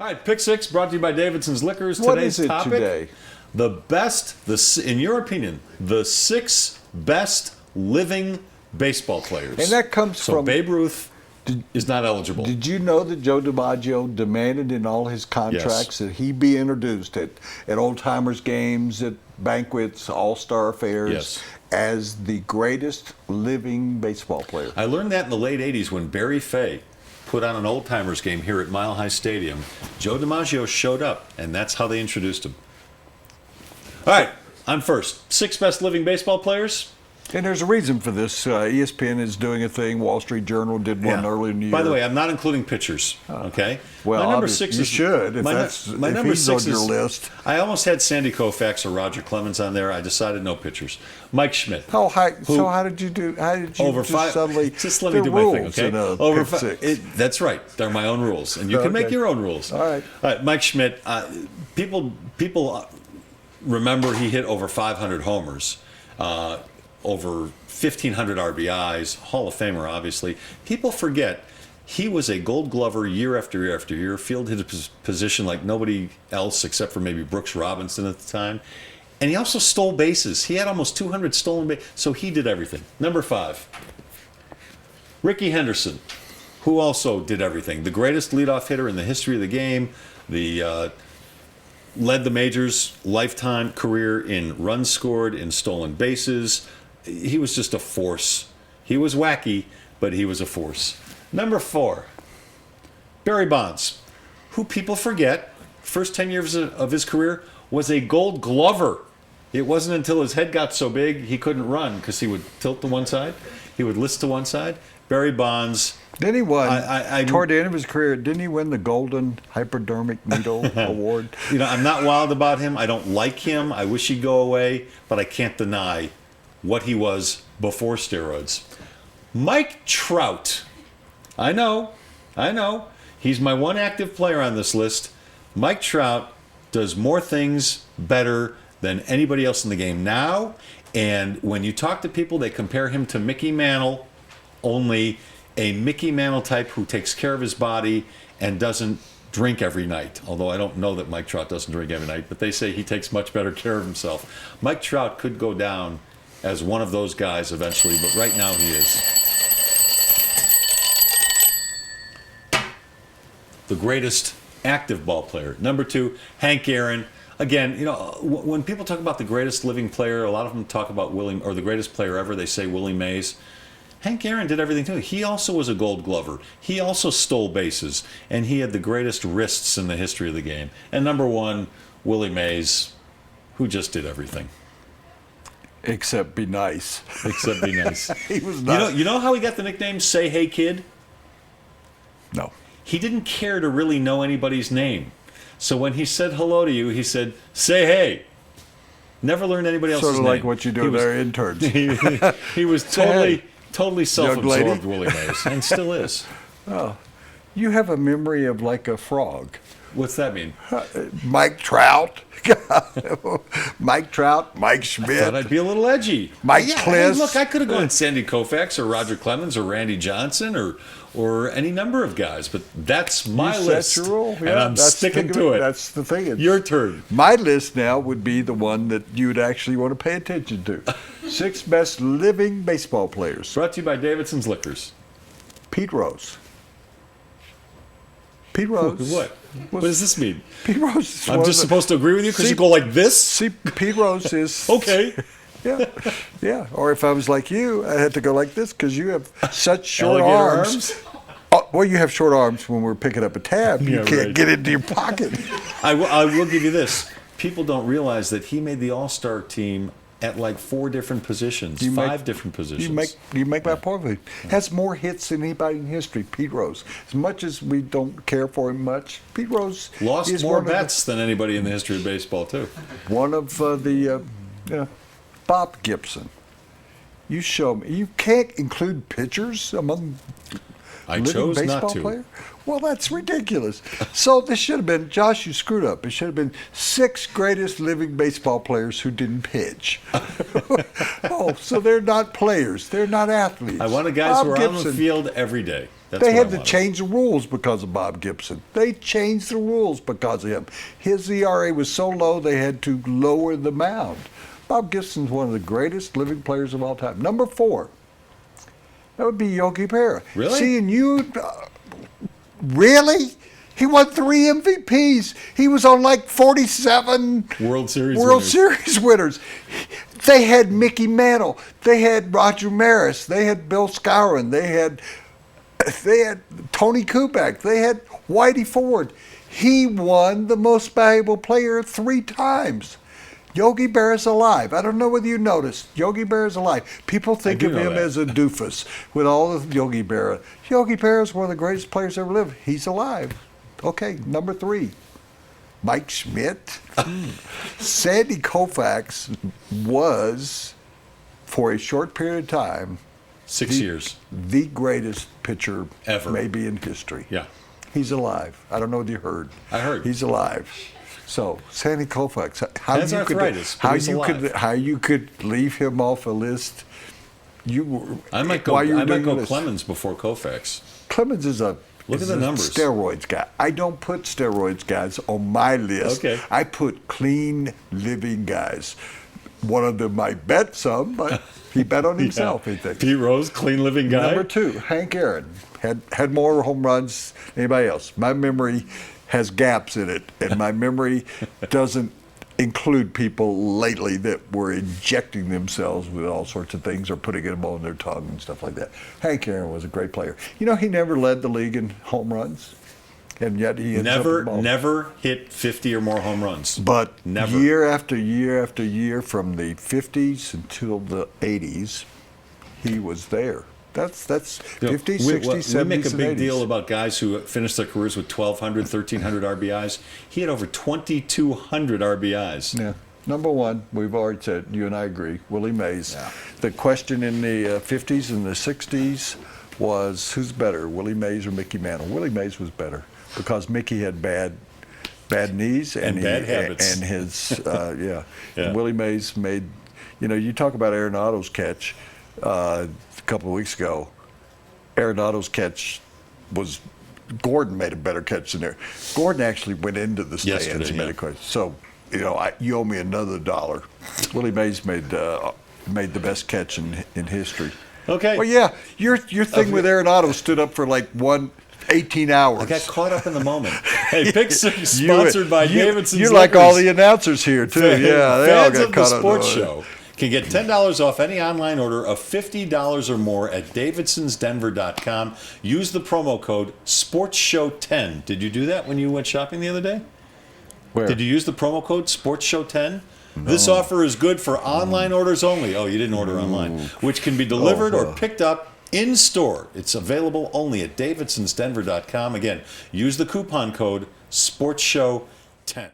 All right, Pick Six brought to you by Davidson's Liquors. What Today's is it topic, today? the best, in your opinion, the 6 best living baseball players. And that comes so from... Babe Ruth is not eligible. Did you know that Joe DiMaggio demanded in all his contracts that he be introduced at old timers games, at banquets, all-star affairs, as the greatest living baseball player? I learned that in the late 80s when Barry Fay put on an old timers game here at Mile High Stadium. Joe DiMaggio showed up, and that's how they introduced him. All right, I'm first. 6 best living baseball players. And there's a reason for this. ESPN is doing a thing. Wall Street Journal did one earlier in the year. By the way, I'm not including pitchers. Okay. Well, my number 6 you is should. If my number he's 6 on is your list. I almost had Sandy Koufax or Roger Clemens on there. I decided no pitchers. Mike Schmidt. So how did you do? How did you over just 5? suddenly? Just let me do my thing, okay? Over 5. That's right. They're my own rules, and you can make your own rules. All right. Mike Schmidt. People remember he hit over 500 homers, over 1,500 RBIs, Hall of Famer, obviously. People forget he was a Gold Glover year after year after year, fielded his position like nobody else except for maybe Brooks Robinson at the time. And he also stole bases. He had almost 200 stolen bases, so he did everything. Number 5, Rickey Henderson, who also did everything. The greatest leadoff hitter in the history of the game, led the majors lifetime career in runs scored, in stolen bases. He was just a force. He was wacky, but he was a force. Number 4, Barry Bonds, who people forget, first 10 years of his career, was a Gold Glover. It wasn't until his head got so big he couldn't run because he would tilt to one side. He would list to one side. Barry Bonds. Then he won, toward the end of his career, didn't he win the Golden Hypodermic Needle Award? I'm not wild about him. I don't like him. I wish he'd go away, but I can't deny what he was before steroids. Mike Trout. I know. He's my one active player on this list. Mike Trout does more things better than anybody else in the game now. And when you talk to people, they compare him to Mickey Mantle, only a Mickey Mantle type who takes care of his body and doesn't drink every night. Although I don't know that Mike Trout doesn't drink every night, but they say he takes much better care of himself. Mike Trout could go down as one of those guys eventually, but right now he is. The greatest active ball player. Number 2, Hank Aaron. Again, when people talk about the greatest living player, a lot of them talk about the greatest player ever, they say Willie Mays. Hank Aaron did everything too. He also was a Gold Glover. He also stole bases, and he had the greatest wrists in the history of the game. And number 1, Willie Mays, who just did everything. Except be nice. Except be nice. He was nice. You know how he got the nickname Say Hey Kid? No. He didn't care to really know anybody's name. So when he said hello to you, he said, "Say hey." Never learned anybody else's name. Sort of like what you do with our interns. He was totally self-absorbed, Willie Mays, and still is. Oh, you have a memory of like a frog. What's that mean? Mike Trout. Mike Trout, Mike Schmidt. Thought I'd be a little edgy. Mike Kliss. Hey, look, I could have gone Sandy Koufax or Roger Clemens or Randy Johnson or any number of guys, but that's my list. That's your rule. Yeah, and I'm sticking to it. That's the thing. Your turn. My list now would be the one that you would actually want to pay attention to. 6 best living baseball players. Brought to you by Davidson's Liquors. Pete Rose. Pete Rose. What? What does this mean? Pete Rose is I'm just supposed to agree with you because you go like this? See, Pete Rose is... Okay. Yeah. Or if I was like you, I had to go like this because you have such short Alligator arms. Oh, well, you have short arms when we're picking up a tab. You can't get into your pocket. I will give you this. People don't realize that he made the All-Star team at like 4 different positions, 5 different positions. You make my point. Has more hits than anybody in history, Pete Rose. As much as we don't care for him much, Pete Rose lost more bets than anybody in the history of baseball, too. One of Bob Gibson. You show me. You can't include pitchers among I living chose not baseball to. player? Well, that's ridiculous. So this should have been, Josh, you screwed up. It should have been 6 greatest living baseball players who didn't pitch. Oh, so they're not players. They're not athletes. I wanted guys Bob who are on the Gibson, field every day. That's they what had I to wanted. change the rules because of Bob Gibson. They changed the rules because of him. His ERA was so low they had to lower the mound. Bob Gibson's one of the greatest living players of all time. Number 4, that would be Yogi Berra. Really? Seeing you, really? He won 3 MVPs. He was on like 47 World Series World winners. Series winners. They had Mickey Mantle. They had Roger Maris. They had Bill Skowron. They had Tony Kubek. They had Whitey Ford. He won the most valuable player 3 times. Yogi Berra's alive. I don't know whether you noticed. Yogi Berra's alive. People think do of know him that. as a doofus with all of Yogi Berra. Yogi Berra's one of the greatest players ever lived. He's alive. Okay, number 3. Mike Schmidt. Sandy Koufax was, for a short period of time, 6 years. the greatest pitcher Ever. maybe in history. Yeah. He's alive. I don't know if you heard. I heard. He's alive. So Sandy Koufax, Has arthritis, but he's alive. how you could leave him off a list? I might go. while you were I might doing go this. Clemens before Koufax. Clemens is a Look at the numbers. steroids guy. I don't put steroids guys on my list. Okay. I put clean living guys. One of them might bet some, but he bet on himself. He thinks. Pete Rose, clean living guy. Number 2, Hank Aaron had more home runs than anybody else. My memory has gaps in it, and my memory doesn't include people lately that were injecting themselves with all sorts of things or putting them on their tongue and stuff like that. Hank Aaron was a great player. You know, he never led the league in home runs, and yet he ends up in the ball. Never hit 50 or more home runs. But Never. year after year after year, from the 50s until the 80s, he was there. That's 50s, 60s, 70s, we make a big and 80s. deal about guys who finished their careers with 1,200, 1,300 RBIs. He had over 2,200 RBIs. Yeah. Number 1, we've already said, you and I agree, Willie Mays. Yeah. The question in the 50s and the 60s was, who's better, Willie Mays or Mickey Mantle? Willie Mays was better because Mickey had bad knees And bad habits. And his, yeah. Yeah. Willie Mays made, you talk about Arenado's catch a couple of weeks ago. Arenado's catch was, Gordon made a better catch than there. Gordon actually went into the stands Yesterday, and made yeah. a catch. So, you owe me another $1. Willie Mays made the best catch in history. Okay. Well, yeah, your thing with Arenado stood up for like 18 hours. I got caught up in the moment. Hey, Pick Six sponsored by Davidson's You like all the Liquors. announcers here, too. Yeah, they all Fans got of the caught up. sports show can get $10 off any online order of $50 or more at davidsonsdenver.com. Use the promo code SPORTSHOW10. Did you do that when you went shopping the other day? Where? Did you use the promo code SPORTSHOW10? No. This offer is good for online orders only. Oh, you didn't order online. Which can be delivered or picked up in store. It's available only at davidsonsdenver.com. Again, use the coupon code SPORTSHOW10.